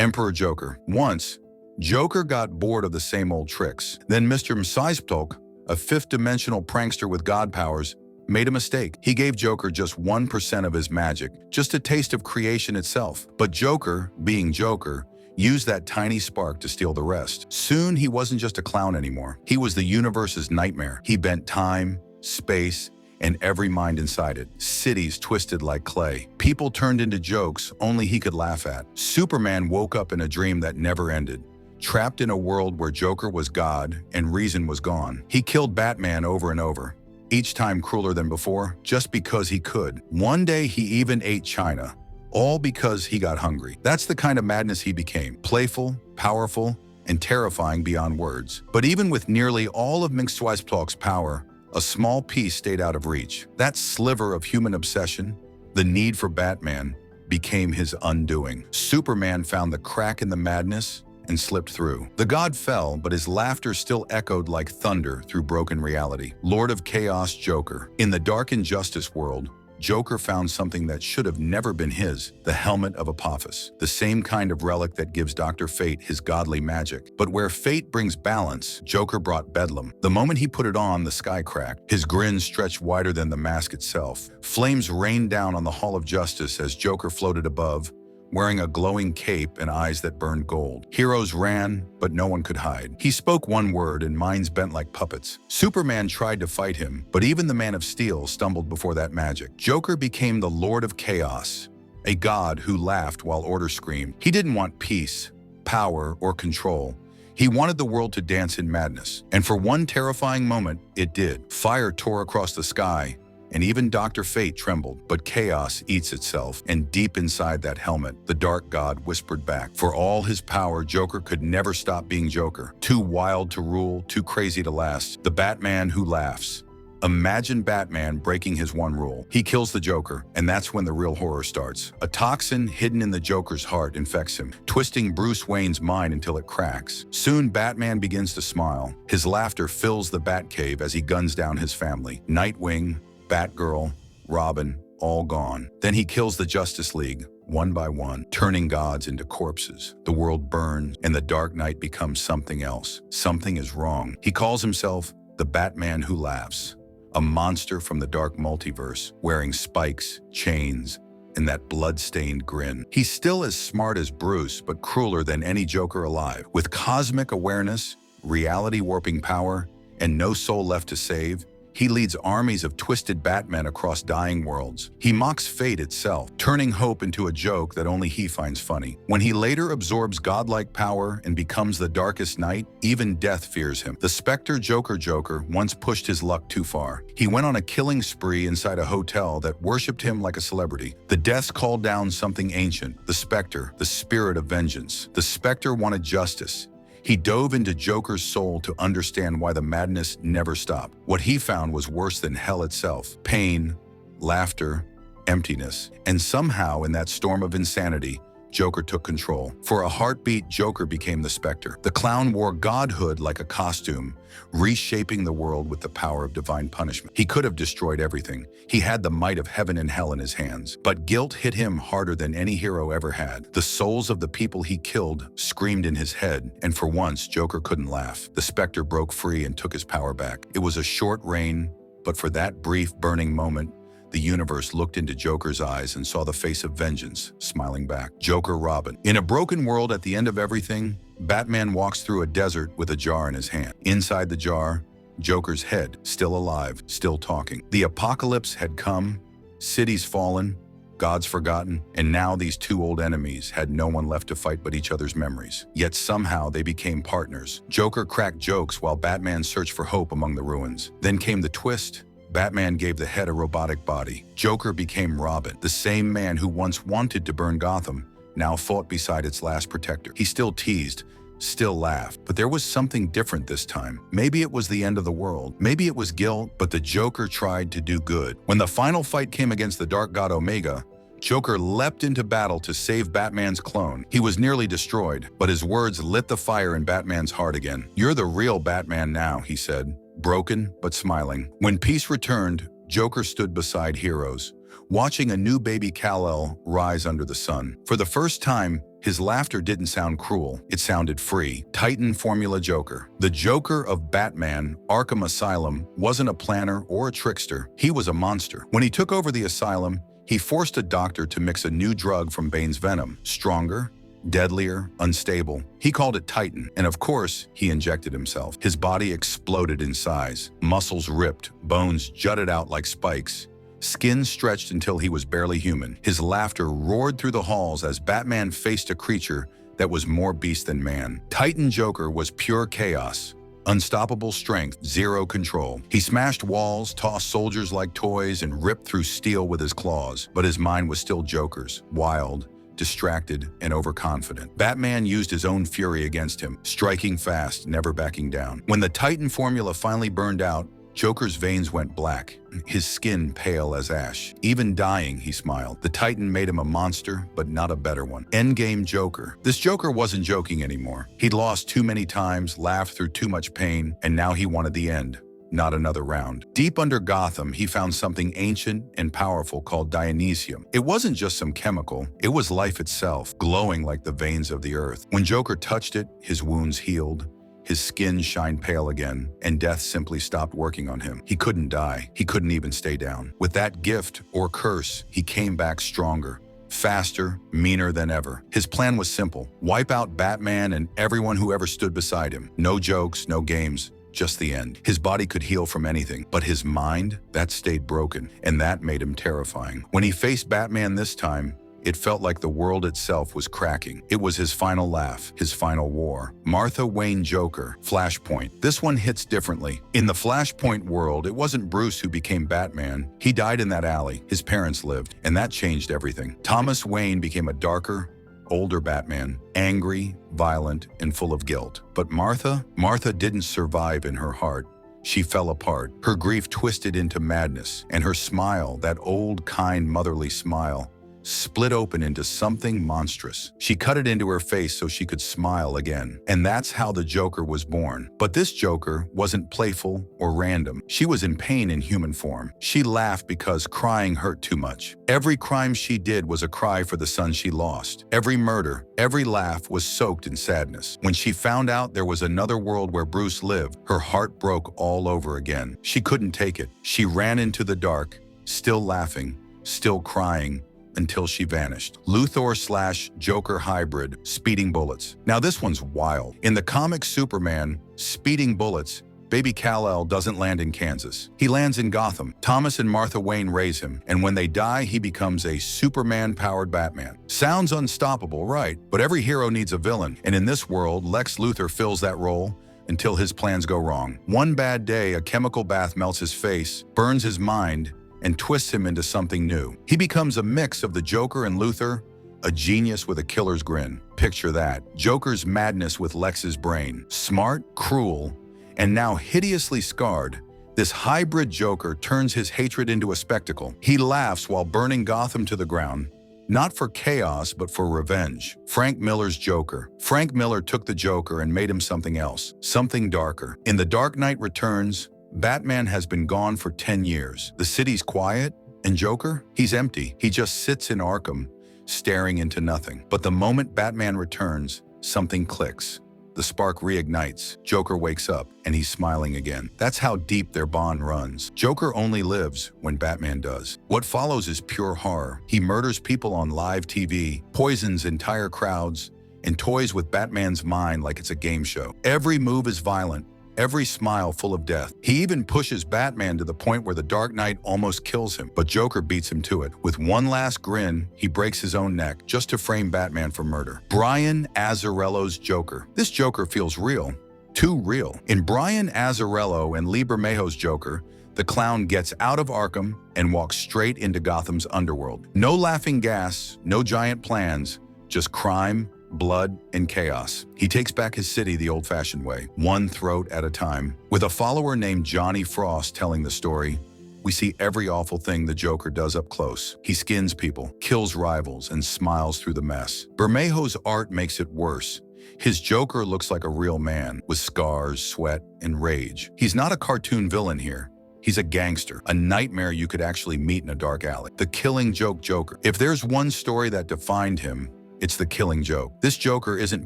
Emperor Joker. Once, Joker got bored of the same old tricks. Then Mr. Msizptok, a fifth-dimensional prankster with god powers, made a mistake. He gave Joker just 1% of his magic, just a taste of creation itself. But Joker, being Joker, used that tiny spark to steal the rest. Soon, he wasn't just a clown anymore. He was the universe's nightmare. He bent time, space, and every mind inside it. Cities twisted like clay. People turned into jokes only he could laugh at. Superman woke up in a dream that never ended, trapped in a world where Joker was God and reason was gone. He killed Batman over and over, each time crueler than before, just because he could. One day he even ate China, all because he got hungry. That's the kind of madness he became. Playful, powerful, and terrifying beyond words. But even with nearly all of Msizptok's power, a small piece stayed out of reach. That sliver of human obsession, the need for Batman, became his undoing. Superman found the crack in the madness and slipped through. The god fell, but his laughter still echoed like thunder through broken reality. Lord of Chaos Joker. In the dark injustice world, Joker found something that should have never been his, the helmet of Apophis, the same kind of relic that gives Dr. Fate his godly magic. But where fate brings balance, Joker brought bedlam. The moment he put it on, the sky cracked. His grin stretched wider than the mask itself. Flames rained down on the Hall of Justice as Joker floated above, wearing a glowing cape and eyes that burned gold. Heroes ran, but no one could hide. He spoke one word and minds bent like puppets. Superman tried to fight him, but even the Man of Steel stumbled before that magic. Joker became the Lord of Chaos, a god who laughed while order screamed. He didn't want peace, power, or control. He wanted the world to dance in madness. And for one terrifying moment, it did. Fire tore across the sky, and even Dr. Fate trembled. But chaos eats itself, and deep inside that helmet, the dark god whispered back. For all his power, Joker could never stop being Joker. Too wild to rule, too crazy to last. The Batman who laughs. Imagine Batman breaking his one rule. He kills the Joker, and that's when the real horror starts. A toxin hidden in the Joker's heart infects him, twisting Bruce Wayne's mind until it cracks. Soon, Batman begins to smile. His laughter fills the Batcave as he guns down his family. Nightwing, Batgirl, Robin, all gone. Then he kills the Justice League, one by one, turning gods into corpses. The world burns, and the Dark Knight becomes something else. Something is wrong. He calls himself the Batman who laughs, a monster from the dark multiverse, wearing spikes, chains, and that blood-stained grin. He's still as smart as Bruce, but crueler than any Joker alive. With cosmic awareness, reality-warping power, and no soul left to save, he leads armies of twisted Batmen across dying worlds. He mocks fate itself, turning hope into a joke that only he finds funny. When he later absorbs godlike power and becomes the Darkest Knight, even death fears him. The Spectre Joker once pushed his luck too far. He went on a killing spree inside a hotel that worshipped him like a celebrity. The deaths called down something ancient, the Spectre, the spirit of vengeance. The Spectre wanted justice. He dove into Joker's soul to understand why the madness never stopped. What he found was worse than hell itself: pain, laughter, emptiness. And somehow, in that storm of insanity, Joker took control. For a heartbeat, Joker became the Spectre. The clown wore godhood like a costume, reshaping the world with the power of divine punishment. He could have destroyed everything. He had the might of heaven and hell in his hands. But guilt hit him harder than any hero ever had. The souls of the people he killed screamed in his head, and for once, Joker couldn't laugh. The Spectre broke free and took his power back. It was a short reign, but for that brief burning moment, the universe looked into Joker's eyes and saw the face of vengeance, smiling back. Joker Robin. In a broken world at the end of everything, Batman walks through a desert with a jar in his hand. Inside the jar, Joker's head, still alive, still talking. The apocalypse had come, cities fallen, gods forgotten, and now these two old enemies had no one left to fight but each other's memories. Yet somehow they became partners. Joker cracked jokes while Batman searched for hope among the ruins. Then came the twist. Batman gave the head a robotic body. Joker became Robin, the same man who once wanted to burn Gotham, now fought beside its last protector. He still teased, still laughed, but there was something different this time. Maybe it was the end of the world, maybe it was guilt, but the Joker tried to do good. When the final fight came against the Dark God Omega, Joker leapt into battle to save Batman's clone. He was nearly destroyed, but his words lit the fire in Batman's heart again. "You're the real Batman now," he said, broken but smiling. When peace returned, Joker stood beside heroes, watching a new baby Kal-El rise under the sun. For the first time, His laughter didn't sound cruel, it sounded free. Titan Formula Joker. The Joker of Batman Arkham Asylum wasn't a planner or a trickster. He was a monster. When he took over the asylum, he forced a doctor to mix a new drug from Bane's venom. Stronger, deadlier, unstable. He called it Titan, and of course, he injected himself. His body exploded in size. Muscles ripped, bones jutted out like spikes. Skin stretched until he was barely human. His laughter roared through the halls as Batman faced a creature that was more beast than man. Titan Joker was pure chaos. Unstoppable strength, zero control. He smashed walls, tossed soldiers like toys, and ripped through steel with his claws. But his mind was still Joker's, wild, distracted, and overconfident. Batman used his own fury against him, striking fast, never backing down. When the Titan formula finally burned out, Joker's veins went black, his skin pale as ash. Even dying, he smiled. The Titan made him a monster, but not a better one. Endgame Joker. This Joker wasn't joking anymore. He'd lost too many times, laughed through too much pain, and now he wanted the end, not another round. Deep under Gotham, he found something ancient and powerful called Dionysium. It wasn't just some chemical, it was life itself, glowing like the veins of the earth. When Joker touched it, his wounds healed. His skin shined pale again, and death simply stopped working on him. He couldn't die. He couldn't even stay down. With that gift, or curse, he came back stronger, faster, meaner than ever. His plan was simple: wipe out Batman and everyone who ever stood beside him. No jokes, no games, just the end. His body could heal from anything, but his mind, that stayed broken, and that made him terrifying. When he faced Batman this time, it felt like the world itself was cracking. It was his final laugh, his final war. Martha Wayne Joker, Flashpoint. This one hits differently. In the Flashpoint world, it wasn't Bruce who became Batman. He died in that alley. His parents lived, and that changed everything. Thomas Wayne became a darker, older Batman, angry, violent, and full of guilt. But Martha didn't survive in her heart. She fell apart. Her grief twisted into madness, and her smile, that old, kind, motherly smile, split open into something monstrous. She cut it into her face so she could smile again. And that's how the Joker was born. But this Joker wasn't playful or random. She was in pain in human form. She laughed because crying hurt too much. Every crime she did was a cry for the son she lost. Every murder, every laugh was soaked in sadness. When she found out there was another world where Bruce lived, her heart broke all over again. She couldn't take it. She ran into the dark, still laughing, still crying, until she vanished. Luthor/Joker hybrid, speeding bullets. Now this one's wild. In the comic Superman, speeding bullets, baby Kal-El doesn't land in Kansas. He lands in Gotham. Thomas and Martha Wayne raise him, and when they die, he becomes a Superman-powered Batman. Sounds unstoppable, right? But every hero needs a villain, and in this world, Lex Luthor fills that role until his plans go wrong. One bad day, a chemical bath melts his face, burns his mind, and twists him into something new. He becomes a mix of the Joker and Luthor, a genius with a killer's grin. Picture that. Joker's madness with Lex's brain. Smart, cruel, and now hideously scarred, this hybrid Joker turns his hatred into a spectacle. He laughs while burning Gotham to the ground, not for chaos, but for revenge. Frank Miller's Joker. Frank Miller took the Joker and made him something else, something darker. In The Dark Knight Returns, Batman has been gone for 10 years. The city's quiet, and Joker? He's empty. He just sits in Arkham, staring into nothing. But the moment Batman returns, something clicks. The spark reignites. Joker wakes up, and he's smiling again. That's how deep their bond runs. Joker only lives when Batman does. What follows is pure horror. He murders people on live TV, poisons entire crowds, and toys with Batman's mind like it's a game show. Every move is violent, every smile full of death. He even pushes Batman to the point where the Dark Knight almost kills him, but Joker beats him to it. With one last grin, he breaks his own neck just to frame Batman for murder. Brian Azzarello's Joker. This Joker feels real. Too real. In Brian Azzarello and Lee Bermejo's Joker, the clown gets out of Arkham and walks straight into Gotham's underworld. No laughing gas, no giant plans, just crime, blood, and chaos. He takes back his city the old-fashioned way, one throat at a time. With a follower named Johnny Frost telling the story, we see every awful thing the Joker does up close. He skins people, kills rivals, and smiles through the mess. Bermejo's art makes it worse. His Joker looks like a real man, with scars, sweat, and rage. He's not a cartoon villain here. He's a gangster, a nightmare you could actually meet in a dark alley. The Killing Joke Joker. If there's one story that defined him, It's the killing joke. This Joker isn't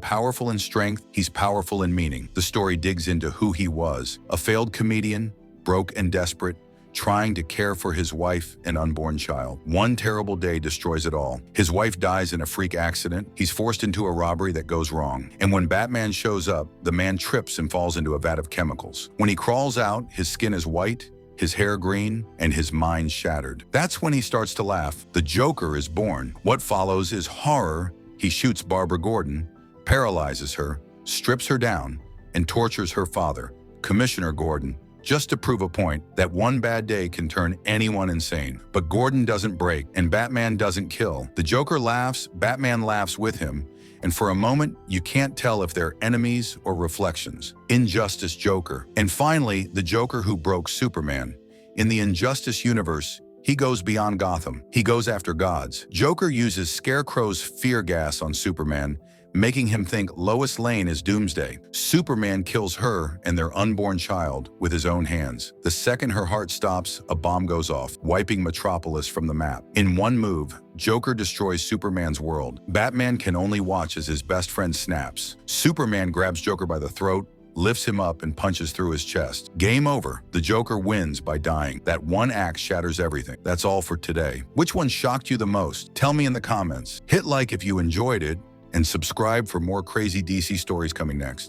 powerful in strength, he's powerful in meaning. The story digs into who he was, a failed comedian, broke and desperate, trying to care for his wife and unborn child. One terrible day destroys it all. His wife dies in a freak accident. He's forced into a robbery that goes wrong. And when Batman shows up, the man trips and falls into a vat of chemicals. When he crawls out, his skin is white, his hair green, and his mind shattered. That's when he starts to laugh. The Joker is born. What follows is horror. He shoots Barbara Gordon, paralyzes her, strips her down, and tortures her father, Commissioner Gordon, just to prove a point that one bad day can turn anyone insane. But Gordon doesn't break, and Batman doesn't kill. The Joker laughs, Batman laughs with him, and for a moment, you can't tell if they're enemies or reflections. Injustice Joker. And finally, the Joker who broke Superman. In the Injustice universe, he goes beyond Gotham. He goes after gods. Joker uses Scarecrow's fear gas on Superman, making him think Lois Lane is Doomsday. Superman kills her and their unborn child with his own hands. The second her heart stops, a bomb goes off, wiping Metropolis from the map. In one move, Joker destroys Superman's world. Batman can only watch as his best friend snaps. Superman grabs Joker by the throat, lifts him up, and punches through his chest. Game over. The Joker wins by dying. That one act shatters everything. That's all for today. Which one shocked you the most? Tell me in the comments. Hit like if you enjoyed it, and subscribe for more crazy DC stories coming next.